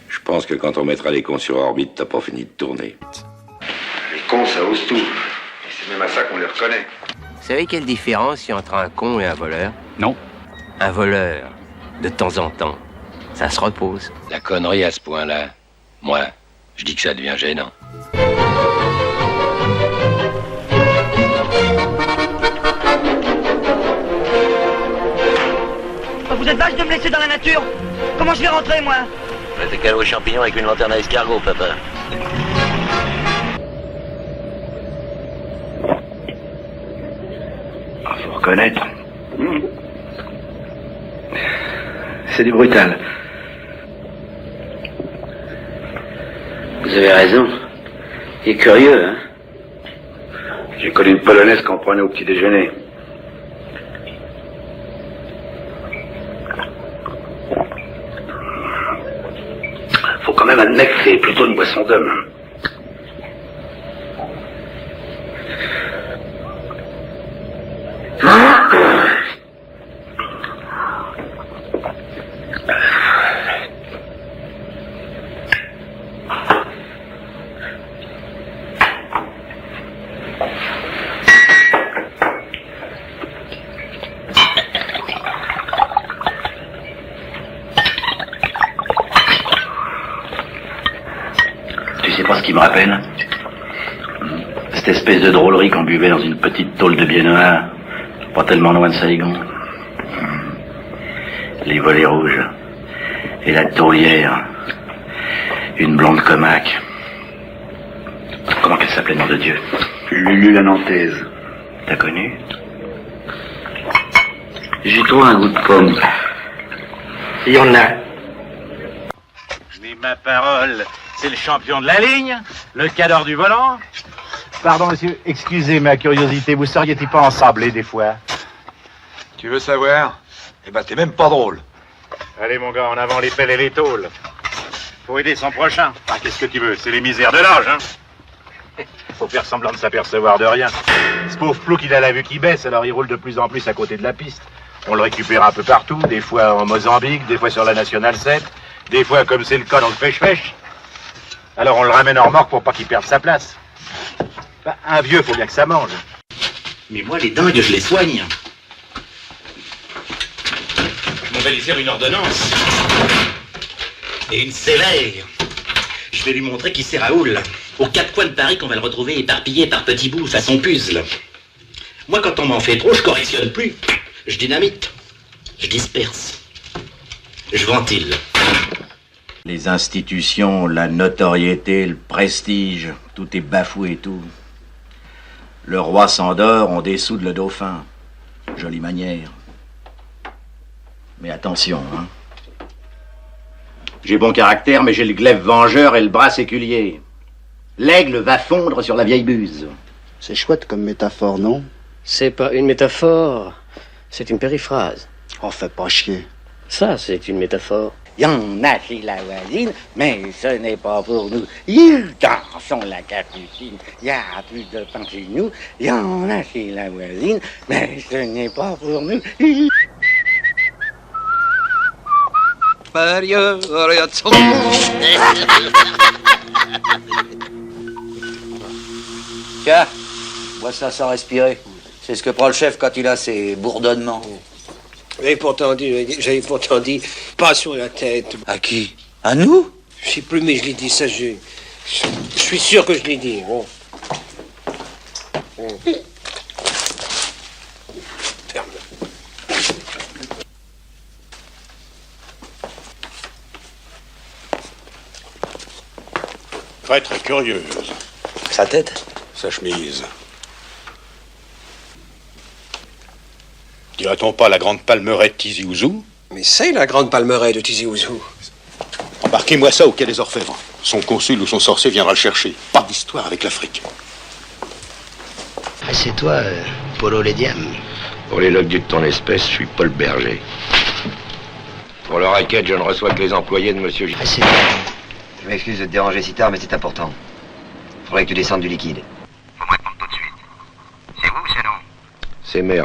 Je pense que quand on mettra les cons sur orbite, t'as pas fini de tourner. Les cons, ça ose tout. Et c'est même à ça qu'on les reconnaît. Vous savez quelle différence il y a entre un con et un voleur? Non. Un voleur, de temps en temps, ça se repose. La connerie à ce point-là, moi, je dis que ça devient gênant. Vous êtes vache de me laisser dans la nature. Comment je vais rentrer, moi? T'es calé aux champignons avec une lanterne à escargot, papa. Faut reconnaître. C'est du brutal. Vous avez raison. Il est curieux, hein? J'ai connu une polonaise qu'on prenait au petit déjeuner. Faut quand même admettre que c'est plutôt une boisson d'homme. Tu sais pas ce qu'il me rappelle? Cette espèce de drôlerie qu'on buvait dans une petite tôle de biennois, pas tellement loin de Saigon. Les volets rouges et la taulière, une blonde comaque. Comment qu'elle s'appelait, nom de Dieu? Lulu la Nantaise. T'as connu? J'ai trouvé un goût de pomme. Il y en a. Mais ma parole, c'est le champion de la ligne, le cadre du volant. Pardon, monsieur, excusez ma curiosité, vous seriez-il pas ensablé des fois? Tu veux savoir? Eh ben, t'es même pas drôle. Allez, mon gars, en avant les pelles et les tôles. Faut aider son prochain. Ah, qu'est-ce que tu veux? C'est les misères de l'âge, hein? Faut faire semblant de s'apercevoir de rien. Ce pauvre plouc, il a la vue qui baisse, alors il roule de plus en plus à côté de la piste. On le récupère un peu partout, des fois en Mozambique, des fois sur la Nationale 7, des fois, comme c'est le cas dans le pêche-pêche. Alors on le ramène en remorque pour pas qu'il perde sa place. Ben, un vieux, faut bien que ça mange. Mais moi, les dingues, je les soigne. On va lui faire une ordonnance. Et une sévère. Je vais lui montrer qui c'est Raoul. Aux quatre coins de Paris qu'on va le retrouver éparpillé par petits bouts façon puzzle. Moi, quand on m'en fait trop, je correctionne plus. Je dynamite. Je disperse. Je ventile. Les institutions, la notoriété, le prestige, tout est bafoué et tout. Le roi s'endort, on dessoude le dauphin. Jolie manière. Mais attention, hein. J'ai bon caractère, mais j'ai le glaive vengeur et le bras séculier. L'aigle va fondre sur la vieille buse. C'est chouette comme métaphore, non? C'est pas une métaphore, c'est une périphrase. Oh, fais pas chier. Ça, c'est une métaphore. Il y en a chez la voisine, mais ce n'est pas pour nous. Ils dansent la capucine, il y a plus de pain chez nous. Il y en a chez la voisine, mais ce n'est pas pour nous. Tiens, bois ça sans respirer. C'est ce que prend le chef quand il a ses bourdonnements. J'avais pourtant dit, pas sur la tête. À qui? À nous? Je sais plus, mais je l'ai dit, ça, je suis sûr que je l'ai dit. Bon. Ferme. Très très curieuse. Sa tête? Sa chemise. Dirait-on pas la grande palmeraie de Tizi Ouzou? Mais c'est la grande palmeraie de Tizi Ouzou. Embarquez-moi ça au quai des Orfèvres. Son consul ou son sorcier viendra le chercher. Pas d'histoire avec l'Afrique. Ah, c'est toi, Polo Lédiam. Pour les logs de ton espèce, je suis Paul Berger. Pour le racket, je ne reçois que les employés de monsieur J. Ah, c'est toi. Je m'excuse de te déranger si tard, mais c'est important. Faudrait que tu descendes du liquide. Faut me répondre tout de suite. C'est vous ou c'est non? C'est merde.